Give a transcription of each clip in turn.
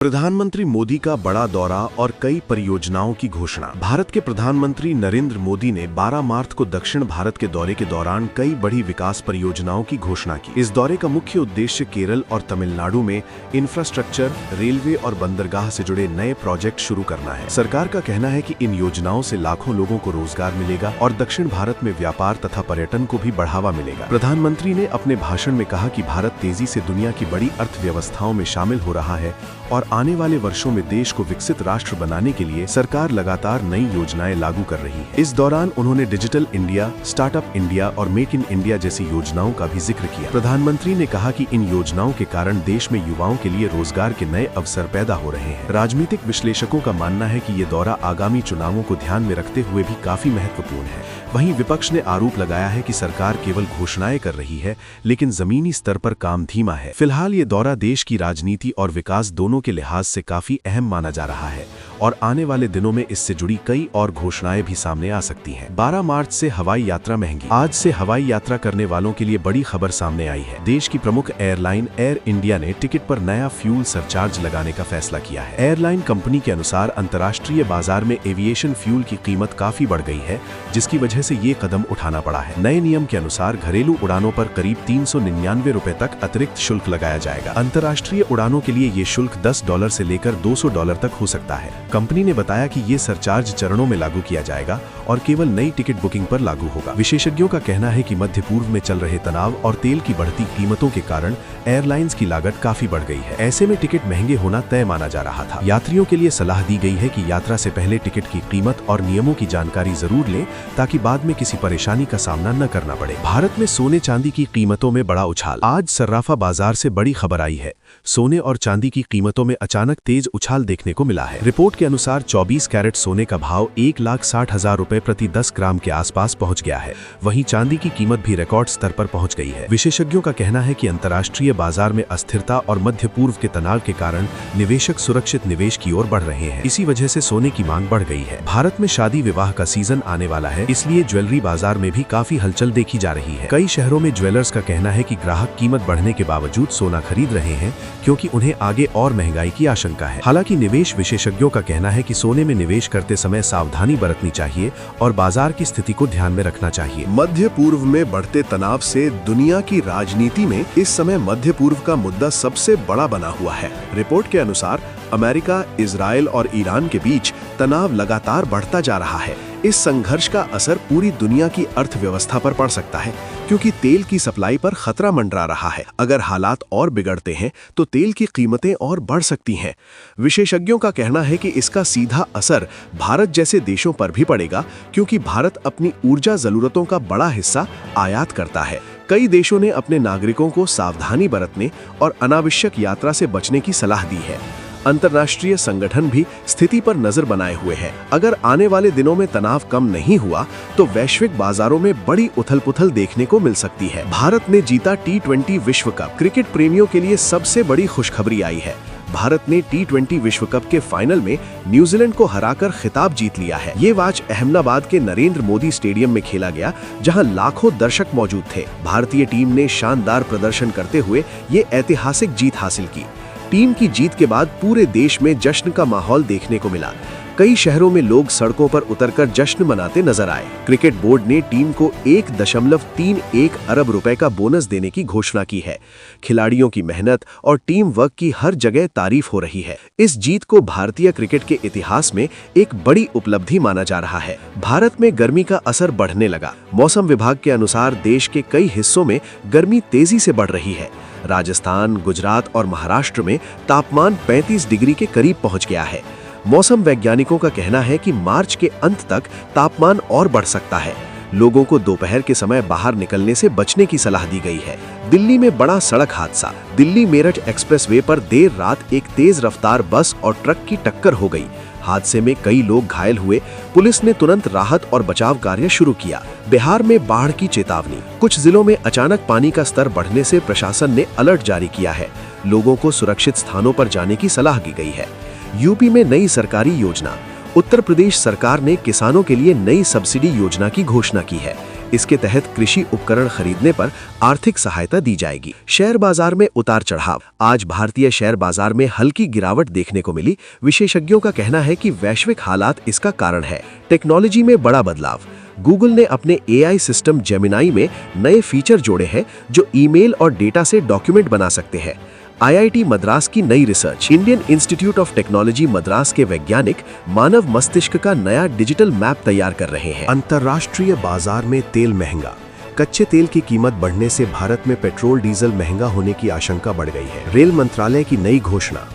प्रधानमंत्री मोदी का बड़ा दौरा और कई परियोजनाओं की घोषणा। भारत के प्रधानमंत्री नरेंद्र मोदी ने 12 मार्च को दक्षिण भारत के दौरे के दौरान कई बड़ी विकास परियोजनाओं की घोषणा की। इस दौरे का मुख्य उद्देश्य केरल और तमिलनाडु में इंफ्रास्ट्रक्चर, रेलवे और बंदरगाह से जुड़े नए प्रोजेक्ट शुरू करना है। सरकार का कहना है कि इन योजनाओं से लाखों लोगों को रोजगार मिलेगा और दक्षिण भारत में व्यापार तथा पर्यटन को भी बढ़ावा मिलेगा। प्रधानमंत्री ने अपने भाषण में कहा कि भारत तेजी से दुनिया की बड़ी अर्थव्यवस्थाओं में शामिल हो रहा है और आने वाले वर्षों में देश को विकसित राष्ट्र बनाने के लिए सरकार लगातार नई योजनाएं लागू कर रही है। इस दौरान उन्होंने डिजिटल इंडिया, स्टार्टअप इंडिया और मेक इन इंडिया जैसी योजनाओं का भी जिक्र किया। प्रधानमंत्री ने कहा कि इन योजनाओं के कारण देश में युवाओं के लिए रोजगार के नए अवसर पैदा हो रहे हैं। राजनीतिक विश्लेषकों का मानना है कि ये दौरा आगामी चुनावों को ध्यान में रखते हुए भी काफी महत्वपूर्ण है। वहीं विपक्ष ने आरोप लगाया है कि सरकार केवल घोषणाएं कर रही है, लेकिन जमीनी स्तर पर काम धीमा है। फिलहाल ये दौरा देश की राजनीति और विकास दोनों के लिहाज से काफी अहम माना जा रहा है और आने वाले दिनों में इससे जुड़ी कई और घोषणाएं भी सामने आ सकती हैं। 12 मार्च से हवाई यात्रा महंगी। आज से हवाई यात्रा करने वालों के लिए बड़ी खबर सामने आई है। देश की प्रमुख एयरलाइन एयर इंडिया ने टिकट पर नया फ्यूल सरचार्ज लगाने का फैसला किया है। एयरलाइन कंपनी के अनुसार अंतर्राष्ट्रीय बाजार में एविएशन फ्यूल की कीमत काफी बढ़ गई है, जिसकी वजह से ये कदम उठाना पड़ा है। नए नियम के अनुसार घरेलू उड़ानों पर करीब 399 रुपए तक अतिरिक्त शुल्क लगाया जाएगा। अंतर्राष्ट्रीय उड़ानों के लिए ये शुल्क $10 से लेकर $200 तक हो सकता है। कंपनी ने बताया कि ये सरचार्ज चरणों में लागू किया जाएगा और केवल नई टिकट बुकिंग पर लागू होगा। विशेषज्ञों का कहना है कि मध्य पूर्व में चल रहे तनाव और तेल की बढ़ती कीमतों के कारण एयरलाइंस की लागत काफी बढ़ गई है। ऐसे में टिकट महंगे होना तय माना जा रहा था। यात्रियों के लिए सलाह दी गई है कि यात्रा से पहले टिकट की कीमत और नियमों की जानकारी जरूर लें, ताकि बाद में किसी परेशानी का सामना न करना पड़े। भारत में सोने चांदी की कीमतों में बड़ा उछाल। आज सर्राफा बाजार से बड़ी खबर आई है। सोने और चांदी की कीमतों में अचानक तेज उछाल देखने को मिला है। रिपोर्ट के अनुसार 24 कैरेट सोने का भाव 1,60,000 रुपए प्रति 10 ग्राम के आसपास पहुंच गया है। वहीं चांदी की कीमत भी रिकॉर्ड स्तर पर पहुंच गई है। विशेषज्ञों का कहना है कि अंतर्राष्ट्रीय बाजार में अस्थिरता और मध्य पूर्व के तनाव के कारण निवेशक सुरक्षित निवेश की ओर बढ़ रहे हैं। इसी वजह से सोने की मांग बढ़ गई है। भारत में शादी विवाह का सीजन आने वाला है, इसलिए ज्वेलरी बाजार में भी काफी हलचल देखी जा रही है। कई शहरों में ज्वेलर्स का कहना है कि ग्राहक कीमत बढ़ने के बावजूद सोना खरीद रहे हैं, क्योंकि उन्हें आगे और महंगाई की आशंका है। हालांकि निवेश विशेषज्ञों का कहना है कि सोने में निवेश करते समय सावधानी बरतनी चाहिए और बाजार की स्थिति को ध्यान में रखना चाहिए। मध्य पूर्व में बढ़ते तनाव से दुनिया की राजनीति में इस समय मध्य पूर्व का मुद्दा सबसे बड़ा बना हुआ है। रिपोर्ट के अनुसार अमेरिका, इजराइल और ईरान के बीच तनाव लगातार बढ़ता जा रहा है। इस संघर्ष का असर पूरी दुनिया की अर्थव्यवस्था पर पड़ सकता है, क्योंकि तेल की सप्लाई पर खतरा मंडरा रहा है। अगर हालात और बिगड़ते हैं तो तेल की कीमतें और बढ़ सकती हैं। विशेषज्ञों का कहना है कि इसका सीधा असर भारत जैसे देशों पर भी पड़ेगा, क्योंकि भारत अपनी ऊर्जा जरूरतों का बड़ा हिस्सा आयात करता है। कई देशों ने अपने नागरिकों को सावधानी बरतने और अनावश्यक यात्रा से बचने की सलाह दी है। अंतर्राष्ट्रीय संगठन भी स्थिति पर नजर बनाए हुए हैं। अगर आने वाले दिनों में तनाव कम नहीं हुआ तो वैश्विक बाजारों में बड़ी उथल-पुथल देखने को मिल सकती है। भारत ने जीता T20 विश्व कप। क्रिकेट प्रेमियों के लिए सबसे बड़ी खुशखबरी आई है। भारत ने T20 विश्व कप के फाइनल में न्यूजीलैंड को हराकर खिताब जीत लिया है। ये मैच अहमदाबाद के नरेंद्र मोदी स्टेडियम में खेला गया, जहां लाखों दर्शक मौजूद थे। भारतीय टीम ने शानदार प्रदर्शन करते हुए ये ऐतिहासिक जीत हासिल की। टीम की जीत के बाद पूरे देश में जश्न का माहौल देखने को मिला। कई शहरों में लोग सड़कों पर उतरकर जश्न मनाते नजर आए। क्रिकेट बोर्ड ने टीम को 1.31 अरब रुपए का बोनस देने की घोषणा की है। खिलाड़ियों की मेहनत और टीम वर्क की हर जगह तारीफ हो रही है। इस जीत को भारतीय क्रिकेट के इतिहास में एक बड़ी उपलब्धि माना जा रहा है। भारत में गर्मी का असर बढ़ने लगा। मौसम विभाग के अनुसार देश के कई हिस्सों में गर्मी तेजी से बढ़ रही है। राजस्थान, गुजरात और महाराष्ट्र में तापमान 35 डिग्री के करीब पहुंच गया है। मौसम वैज्ञानिकों का कहना है कि मार्च के अंत तक तापमान और बढ़ सकता है। लोगों को दोपहर के समय बाहर निकलने से बचने की सलाह दी गई है। दिल्ली में बड़ा सड़क हादसा। दिल्ली मेरठ एक्सप्रेसवे पर देर रात एक तेज रफ्तार बस और ट्रक की टक्कर हो गई। हादसे में कई लोग घायल हुए। पुलिस ने तुरंत राहत और बचाव कार्य शुरू किया। बिहार में बाढ़ की चेतावनी। कुछ जिलों में अचानक पानी का स्तर बढ़ने से प्रशासन ने अलर्ट जारी किया है। लोगों को सुरक्षित स्थानों पर जाने की सलाह दी गई है। यूपी में नई सरकारी योजना। उत्तर प्रदेश सरकार ने किसानों के लिए नई सब्सिडी योजना की घोषणा की है। इसके तहत कृषि उपकरण खरीदने पर आर्थिक सहायता दी जाएगी। शेयर बाजार में उतार चढ़ाव। आज भारतीय शेयर बाजार में हल्की गिरावट देखने को मिली। विशेषज्ञों का कहना है कि वैश्विक हालात इसका कारण है। टेक्नोलॉजी में बड़ा बदलाव। गूगल ने अपने AI सिस्टम जेमिनाई में नए फीचर जोड़े हैं जो ईमेल और डेटा से डॉक्यूमेंट बना सकते हैं। IIT मद्रास की नई research. Indian institute of technology Madras के वैज्ञानिक मानव मस्तिष्क का नया डिजिटल मैप तैयार कर रहे हैं। अंतर्राष्ट्रीय बाजार में तेल महंगा। कच्चे तेल की कीमत बढ़ने से भारत में पेट्रोल डीजल महंगा होने की आशंका बढ़ गई है। रेल मंत्रालय की नई घोषणा।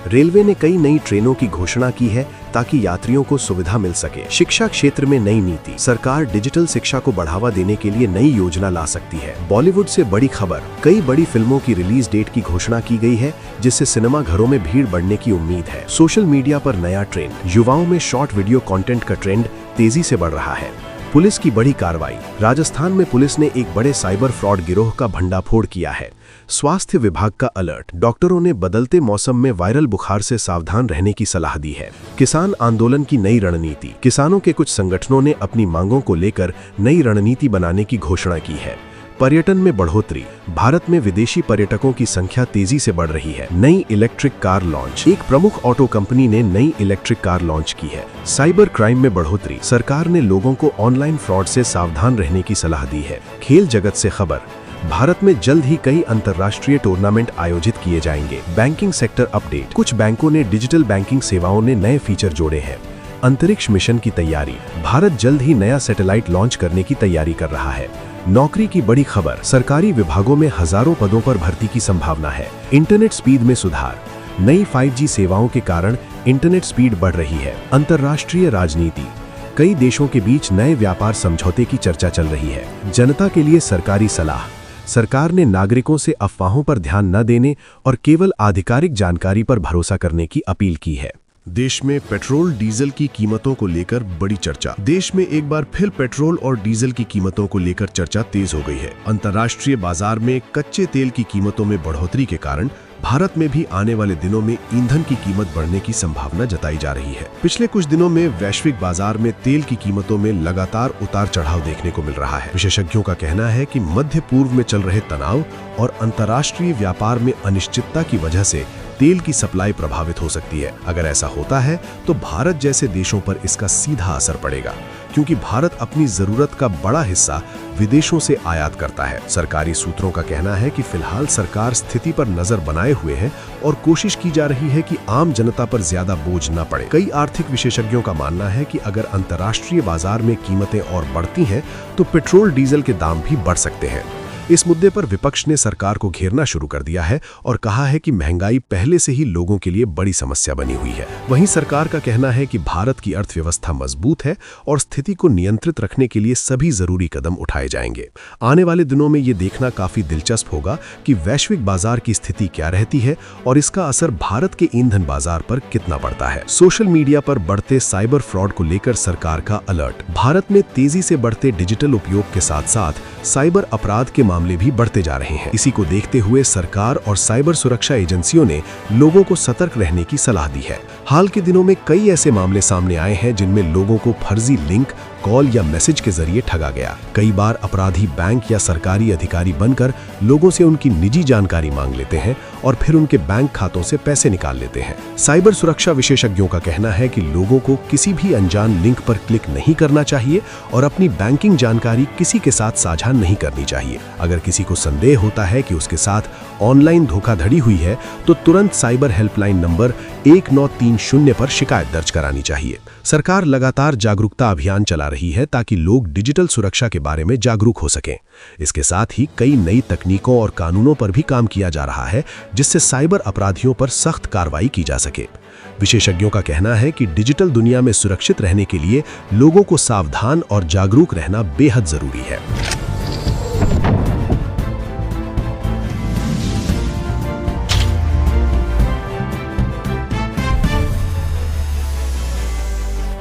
रेलवे ने कई नई ट्रेनों की घोषणा की है ताकि यात्रियों को सुविधा मिल सके। शिक्षा क्षेत्र में नई नीति। सरकार डिजिटल शिक्षा को बढ़ावा देने के लिए नई योजना ला सकती है। बॉलीवुड से बड़ी खबर। कई बड़ी फिल्मों की रिलीज डेट की घोषणा की गई है, जिससे सिनेमा घरों में भीड़ बढ़ने की उम्मीद है। सोशल मीडिया पर नया ट्रेंड। युवाओं में शॉर्ट वीडियो कंटेंट का ट्रेंड तेजी से बढ़ रहा है। पुलिस की बड़ी कार्रवाई। राजस्थान में पुलिस ने एक बड़े साइबर फ्रॉड गिरोह का भंडाफोड़ किया है। स्वास्थ्य विभाग का अलर्ट। डॉक्टरों ने बदलते मौसम में वायरल बुखार से सावधान रहने की सलाह दी है। किसान आंदोलन की नई रणनीति। किसानों के कुछ संगठनों ने अपनी मांगों को लेकर नई रणनीति बनाने की घोषणा की है। पर्यटन में बढ़ोतरी। भारत में विदेशी पर्यटकों की संख्या तेजी से बढ़ रही है। नई इलेक्ट्रिक कार लॉन्च। एक प्रमुख ऑटो कंपनी ने नई इलेक्ट्रिक कार लॉन्च की है। साइबर क्राइम में बढ़ोतरी। सरकार ने लोगों को ऑनलाइन फ्रॉड से सावधान रहने की सलाह दी है। खेल जगत से खबर। भारत में जल्द ही कई अंतर्राष्ट्रीय टूर्नामेंट आयोजित किए जाएंगे। Banking sector update. कुछ बैंकों ने डिजिटल बैंकिंग सेवाओं ने नए फीचर जोड़े हैं। अंतरिक्ष मिशन की तैयारी। भारत जल्द ही नया सैटेलाइट लॉन्च करने की तैयारी कर रहा है। नौकरी की बड़ी खबर। सरकारी विभागों में हजारों पदों पर भर्ती की संभावना है। इंटरनेट स्पीड में सुधार। नई 5G सेवाओं के कारण इंटरनेट स्पीड बढ़ रही है। अंतर्राष्ट्रीय राजनीति। कई देशों के बीच नए व्यापार समझौते की चर्चा चल रही है। जनता के लिए सरकारी सलाह। सरकार ने नागरिकों से अफवाहों पर ध्यान न देने और केवल आधिकारिक जानकारी पर भरोसा करने की अपील की है। देश में पेट्रोल डीजल की कीमतों को लेकर बड़ी चर्चा। देश में एक बार फिर पेट्रोल और डीजल की कीमतों को लेकर चर्चा तेज हो गई है। अंतर्राष्ट्रीय बाजार में कच्चे तेल की कीमतों में बढ़ोतरी के कारण भारत में भी आने वाले दिनों में ईंधन की कीमत बढ़ने की संभावना जताई जा रही है। पिछले कुछ दिनों में वैश्विक बाजार में तेल की कीमतों में लगातार उतार चढ़ाव देखने को मिल रहा है। विशेषज्ञों का कहना है कि मध्य पूर्व में चल रहे तनाव और अंतर्राष्ट्रीय व्यापार में अनिश्चितता की वजह से तेल की सप्लाई प्रभावित हो सकती है। अगर ऐसा होता है तो भारत जैसे देशों पर इसका सीधा असर पड़ेगा, क्योंकि भारत अपनी जरूरत का बड़ा हिस्सा विदेशों से आयात करता है। सरकारी सूत्रों का कहना है कि फिलहाल सरकार स्थिति पर नजर बनाए हुए है और कोशिश की जा रही है कि आम जनता पर ज्यादा बोझ न पड़े। कई आर्थिक विशेषज्ञों का मानना है कि अगर अंतर्राष्ट्रीय बाजार में कीमतें और बढ़ती हैं तो पेट्रोल डीजल के दाम भी बढ़ सकते हैं। इस मुद्दे पर विपक्ष ने सरकार को घेरना शुरू कर दिया है और कहा है कि महंगाई पहले से ही लोगों के लिए बड़ी समस्या बनी हुई है। वहीं सरकार का कहना है कि भारत की अर्थव्यवस्था मजबूत है और स्थिति को नियंत्रित रखने के लिए सभी जरूरी कदम उठाए जाएंगे। आने वाले दिनों में ये देखना काफी दिलचस्प होगा कि वैश्विक बाजार की स्थिति क्या रहती है और इसका असर भारत के ईंधन बाजार पर कितना पड़ता है। सोशल मीडिया पर बढ़ते साइबर फ्रॉड को लेकर सरकार का अलर्ट। भारत में तेजी से बढ़ते डिजिटल उपयोग के साथ साथ साइबर अपराध के मामले भी बढ़ते जा रहे हैं। इसी को देखते हुए सरकार और साइबर सुरक्षा एजेंसियों ने लोगों को सतर्क रहने की सलाह दी है। हाल के दिनों में कई ऐसे मामले सामने आए हैं जिनमें लोगों को फर्जी लिंक, कॉल या मैसेज के जरिए ठगा गया। कई बार अपराधी बैंक या सरकारी अधिकारी बनकर लोगों से उनकी निजी जानकारी मांग लेते हैं और फिर उनके बैंक खातों से पैसे निकाल लेते हैं। साइबर सुरक्षा विशेषज्ञों का कहना है कि लोगों को किसी भी अनजान लिंक पर क्लिक नहीं करना चाहिए और अपनी बैंकिंग जानकारी किसी के साथ साझा नहीं करनी चाहिए। अगर किसी को संदेह होता है कि उसके साथ ऑनलाइन धोखाधड़ी हुई है तो तुरंत साइबर हेल्पलाइन नंबर 1930 पर शिकायत दर्ज करानी चाहिए। सरकार लगातार जागरूकता अभियान चला रही है ताकि लोग डिजिटल सुरक्षा के बारे में जागरूक हो सकें। इसके साथ ही कई नई तकनीकों और कानूनों पर भी काम किया जा रहा है जिससे साइबर अपराधियों पर सख्त कार्रवाई की जा सके। विशेषज्ञों का कहना है कि डिजिटल दुनिया में सुरक्षित रहने के लिए लोगों को सावधान और जागरूक रहना बेहद जरूरी है।